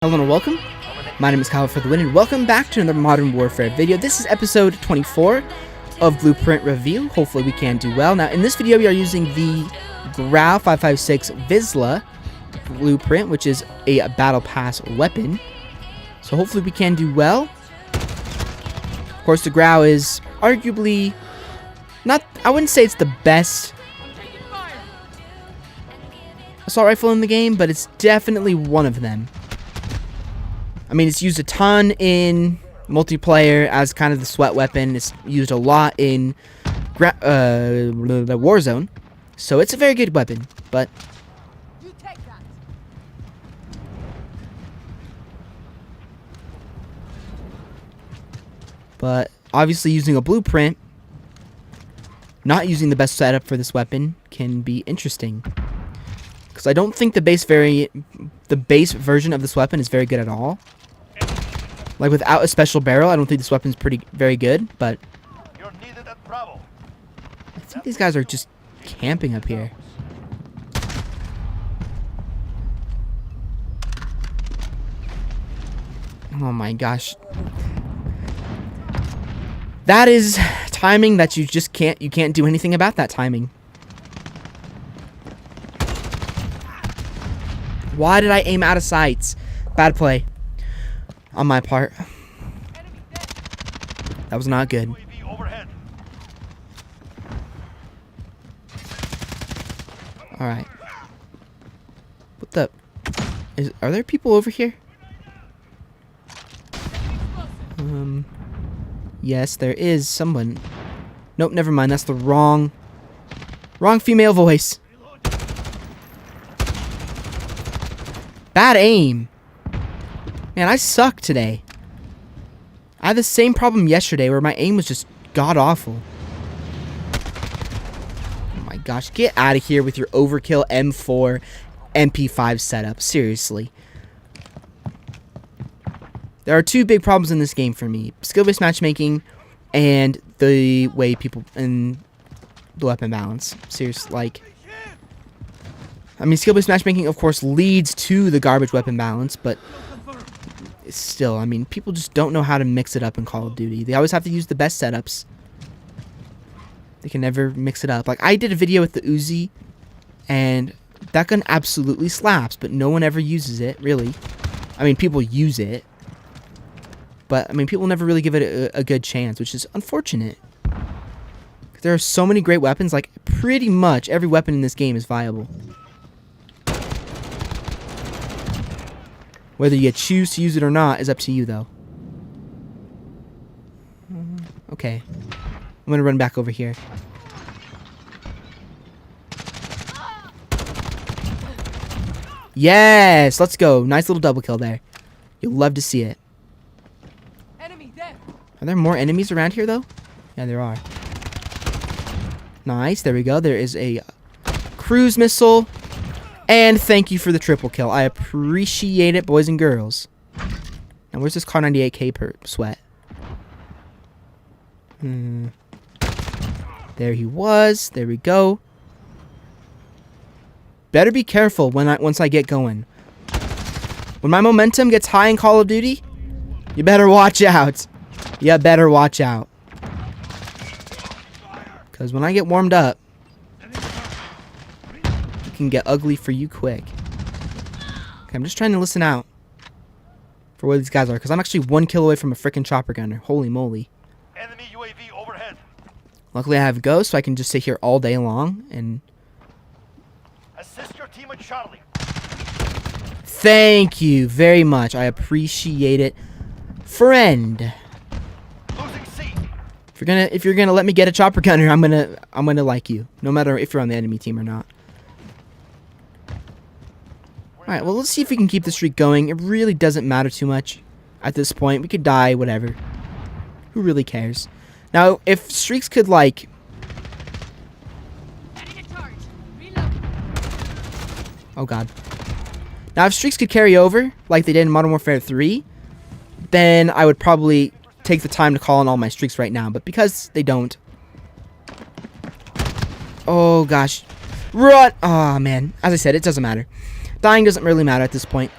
Hello and welcome. My name is Kyle FtW and welcome back to another Modern Warfare video. This is episode 24 of Blueprint Review. Hopefully we can do well. Now in this video we are using the GRAU 5.56 VIZSLA Blueprint, which is a Battle Pass weapon. So hopefully we can do well. Of course the GRAU is arguably not, I wouldn't say it's the best assault rifle in the game, but it's definitely one of them. I mean, it's used a ton in multiplayer as kind of the sweat weapon. It's used a lot in the Warzone. So it's a very good weapon, but you take that. But obviously using a blueprint, not using the best setup for this weapon can be interesting. Because I don't think the base version of this weapon is very good at all. Like without a special barrel, I don't think this weapon's very good, but You're needed at Bravo. I think these guys are just camping up here. Oh my gosh. That is timing that you just can't do anything about that timing. Why did I aim out of sights? Bad play on my part. That was not good. Alright. What the? Are there people over here? Yes, there is someone. Nope, never mind. That's the wrong female voice. Bad aim. Man, I suck today. I had the same problem yesterday where my aim was just god-awful. Oh my gosh, get out of here with your overkill M4 MP5 setup. Seriously. There are two big problems in this game for me. Skill-based matchmaking and the way people in the weapon balance. Seriously, like, I mean, skill-based matchmaking, of course, leads to the garbage weapon balance, but still, I mean, people just don't know how to mix it up in Call of Duty. They always have to use the best setups. They can never mix it up. Like, I did a video with the Uzi, and that gun absolutely slaps, but no one ever uses it, really. I mean, people use it, but, I mean, people never really give it a good chance, which is unfortunate. There are so many great weapons, like, pretty much every weapon in this game is viable. Whether you choose to use it or not is up to you, though. Okay. I'm going to run back over here. Yes! Let's go. Nice little double kill there. You'll love to see it. Enemy dead. Are there more enemies around here, though? Yeah, there are. Nice. There we go. There is a cruise missile. And thank you for the triple kill. I appreciate it, boys and girls. Now, where's this Car 98K per sweat? There he was. There we go. Better be careful once I get going. When my momentum gets high in Call of Duty, you better watch out. You better watch out. Because when I get warmed up, can get ugly for you quick. Okay, I'm just trying to listen out for where these guys are, because I'm actually 1 kill away from a freaking chopper gunner. Holy moly. Enemy UAV overhead. Luckily I have Ghost, so I can just sit here all day long and Assist your team at Charlie. thank you very much. I appreciate it, friend. Losing C. If you're gonna let me get a chopper gunner, I'm gonna like you, no matter if you're on the enemy team or not. Alright, well, let's see if we can keep the streak going. It really doesn't matter too much at this point. We could die, whatever. Who really cares? Now, if streaks could, like... Oh, God. Now, if streaks could carry over, like they did in Modern Warfare 3, then I would probably take the time to call on all my streaks right now. But because they don't... Oh, gosh. Run! Oh, man. As I said, it doesn't matter. Dying doesn't really matter at this point.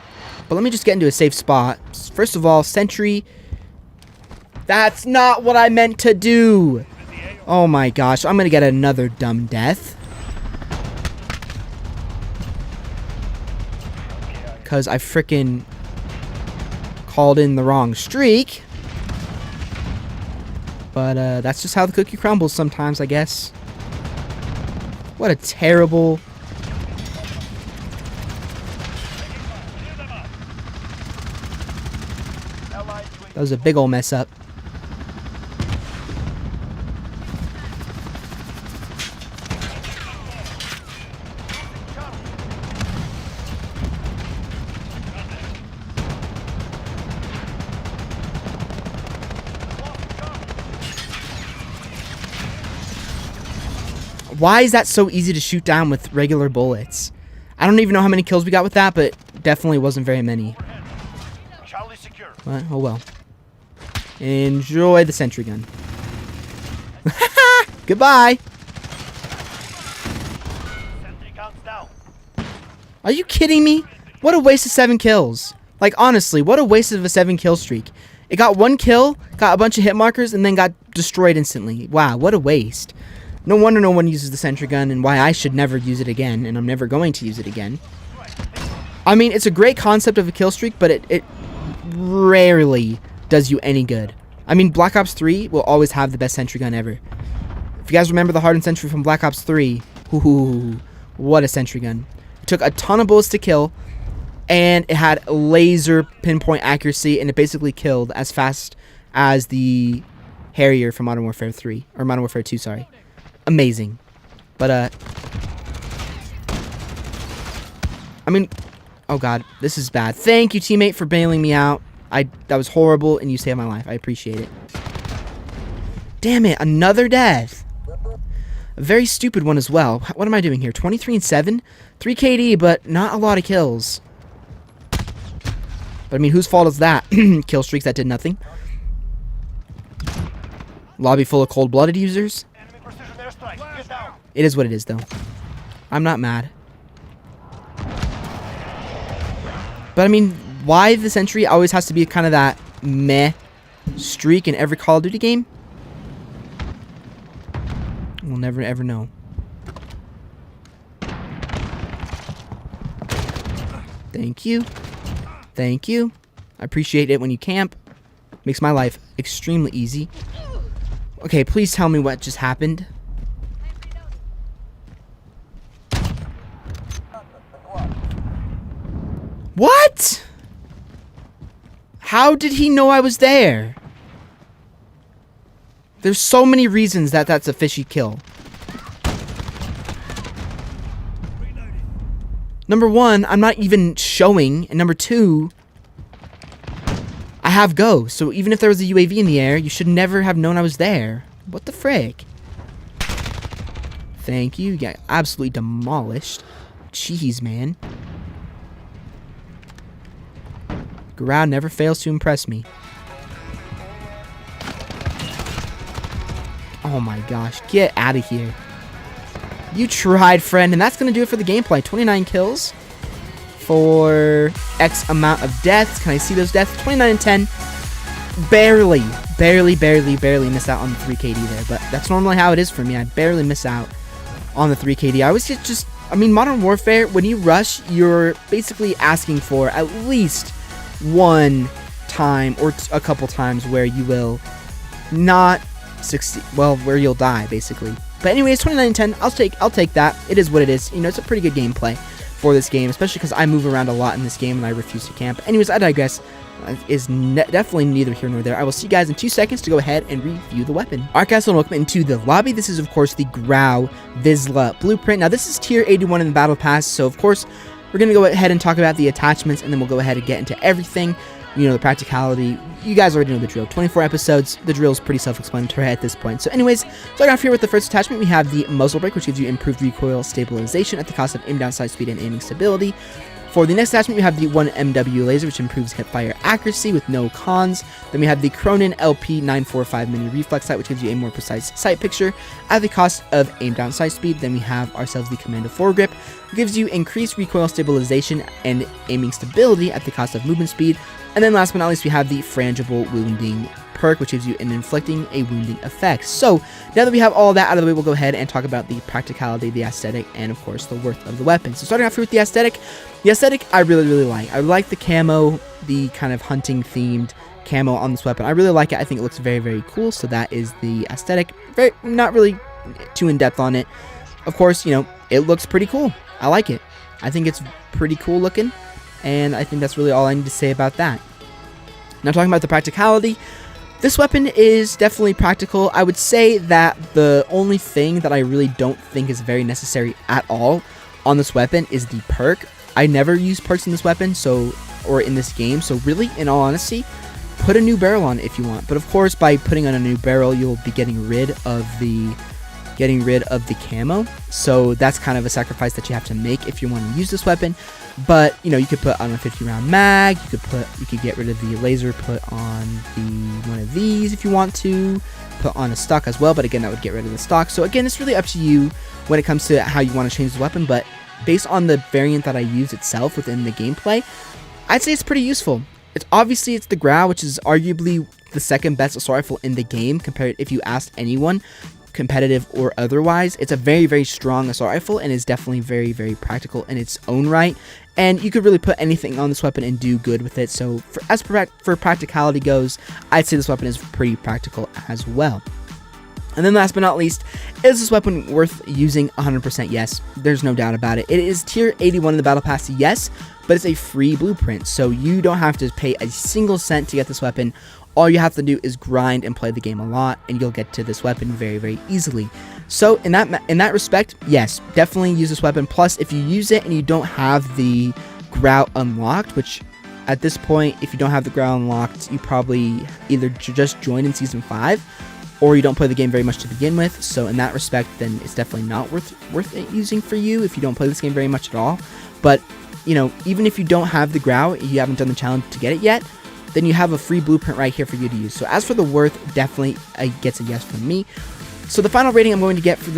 But let me just get into a safe spot. First of all, sentry. That's not what I meant to do. Oh my gosh, I'm gonna get another dumb death. Because I frickin' called in the wrong streak. But that's just how the cookie crumbles sometimes, I guess. What a terrible... That was a big ol' mess up. Why is that so easy to shoot down with regular bullets? I don't even know how many kills we got with that, but definitely wasn't very many. Charlie secure. But, oh well. Enjoy the sentry gun. Goodbye. Sentry counts down. Are you kidding me? What a waste of 7 kills. Like, honestly, what a waste of a 7 kill streak. It got 1 kill, got a bunch of hit markers, and then got destroyed instantly. Wow, what a waste. No wonder no one uses the sentry gun, and why I should never use it again, and I'm never going to use it again. I mean, it's a great concept of a kill streak, but it rarely does you any good. I mean, Black Ops 3 will always have the best sentry gun ever. If you guys remember the hardened sentry from Black Ops 3, what a sentry gun. It took a ton of bullets to kill, and it had laser pinpoint accuracy, and it basically killed as fast as the Harrier from Modern Warfare 3, or Modern Warfare 2, sorry. Amazing. But, I mean, oh god, this is bad. Thank you, teammate, for bailing me out. That was horrible, and you saved my life. I appreciate it. Damn it, another death. A very stupid one as well. What am I doing here? 23 and 7? 3 KD, but not a lot of kills. But, I mean, whose fault is that? Kill streaks that did nothing. Lobby full of cold-blooded users. Enemy precision airstrike. Get down. It is what it is, though. I'm not mad. But, I mean, why the sentry always has to be kind of that meh streak in every Call of Duty game? We'll never, ever know. Thank you. Thank you. I appreciate it when you camp. Makes my life extremely easy. Okay, please tell me what just happened. What? How did he know I was there? There's so many reasons that that's a fishy kill. Number 1, I'm not even showing. And number 2, I have go. So even if there was a UAV in the air, you should never have known I was there. What the frick? Thank you. You got absolutely demolished. Jeez, man. GRAU never fails to impress me. Oh my gosh, get out of here. You tried, friend, and that's going to do it for the gameplay. 29 kills for X amount of deaths. Can I see those deaths? 29 and 10. Barely miss out on the 3KD there, but that's normally how it is for me. I barely miss out on the 3KD. I always just, I mean, Modern Warfare, when you rush, you're basically asking for at least one time or a couple times where you will not succeed, well, where you'll die basically. But anyways, 29-10, I'll take that. It is what it is. You know, it's a pretty good gameplay for this game, especially because I move around a lot in this game and I refuse to camp. Anyways, I digress. Is definitely neither here nor there. I will see you guys in 2 seconds to go ahead and review the weapon. Alright guys, so welcome into the lobby. This is of course the GRAU VIZSLA blueprint. Now this is tier 81 in the battle pass, so of course we're going to go ahead and talk about the attachments, and then we'll go ahead and get into everything. You know, the practicality. You guys already know the drill. 24 episodes. The drill is pretty self-explanatory at this point. So anyways, starting off here with the first attachment, we have the muzzle brake, which gives you improved recoil stabilization at the cost of aim down, sight speed, and aiming stability. For the next attachment, we have the 1MW laser, which improves hipfire accuracy with no cons. Then we have the Cronin LP945 mini reflex sight, which gives you a more precise sight picture at the cost of aim down sight speed. Then we have ourselves the Commando foregrip, which gives you increased recoil stabilization and aiming stability at the cost of movement speed. And then last but not least, we have the frangible wounding perk, which gives you an inflicting a wounding effect. So now that we have all that out of the way, we'll go ahead and talk about the practicality, the aesthetic, and of course the worth of the weapon. So starting off here with the aesthetic I really like. I like the camo, the kind of hunting themed camo on this weapon. I really like it. I think it looks very cool. So that is the aesthetic. Not really too in depth on it. Of course, you know, it looks pretty cool. I like it. I think it's pretty cool looking, and I think that's really all I need to say about that. Now talking about the practicality, this weapon is definitely practical. I would say that the only thing that I really don't think is very necessary at all on this weapon is the perk. I never use perks in this weapon, or in this game, so really, in all honesty, put a new barrel on if you want. But of course, by putting on a new barrel, you'll be getting rid of the camo, so that's kind of a sacrifice that you have to make if you want to use this weapon. But you know, you could put on a 50-round mag, you could get rid of the laser, put on one of these if you want to, put on a stock as well, but again, that would get rid of the stock. So again, it's really up to you when it comes to how you want to change the weapon, but based on the variant that I use itself within the gameplay, I'd say it's pretty useful. It's the GRAU, which is arguably the second best assault rifle in the game, compared if you asked anyone, competitive or otherwise. It's a very strong assault rifle, and is definitely very practical in its own right, and you could really put anything on this weapon and do good with it. So for practicality goes, I'd say this weapon is pretty practical as well. And then last but not least, is this weapon worth using? 100% yes. There's no doubt about it. It is tier 81 in the battle pass, yes, but it's a free blueprint, so you don't have to pay a single cent to get this weapon. All you have to do is grind and play the game a lot, and you'll get to this weapon very easily. So in that respect, yes, definitely use this weapon. Plus, if you use it and you don't have the GRAU unlocked, which at this point, if you don't have the GRAU unlocked, you probably either just joined in Season 5, or you don't play the game very much to begin with. So in that respect, then it's definitely not worth it using for you if you don't play this game very much at all. But, you know, even if you don't have the GRAU, you haven't done the challenge to get it yet, then you have a free blueprint right here for you to use. So as for the worth, definitely gets a yes from me. So the final rating I'm going to give for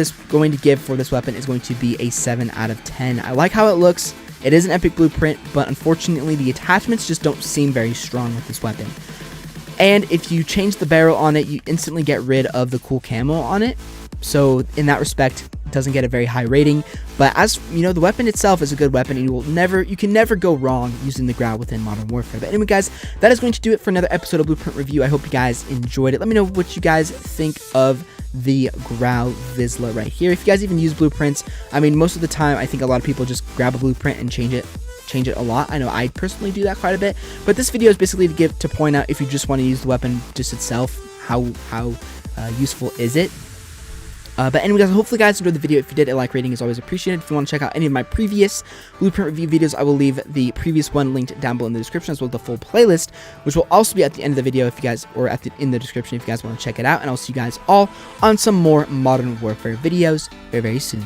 this weapon is going to be a 7 out of 10. I like how it looks. It is an epic blueprint, but unfortunately the attachments just don't seem very strong with this weapon. And if you change the barrel on it, you instantly get rid of the cool camo on it. So in that respect, it doesn't get a very high rating. But as you know, the weapon itself is a good weapon, and you can never go wrong using the GRAU within Modern Warfare. But anyway, guys, that is going to do it for another episode of Blueprint Review. I hope you guys enjoyed it. Let me know what you guys think of the GRAU VIZSLA right here. If you guys even use blueprints, I mean, most of the time, I think a lot of people just grab a blueprint and change it a lot. I know I personally do that quite a bit, but this video is basically to point out, if you just want to use the weapon just itself, how useful is it. But anyway, guys, hopefully guys enjoyed the video. If you did, a like rating is always appreciated. If you want to check out any of my previous blueprint review videos, I will leave the previous one linked down below in the description, as well as the full playlist, which will also be at the end of the video if you guys, or in the description if you guys want to check it out. And I'll see you guys all on some more Modern Warfare videos very soon.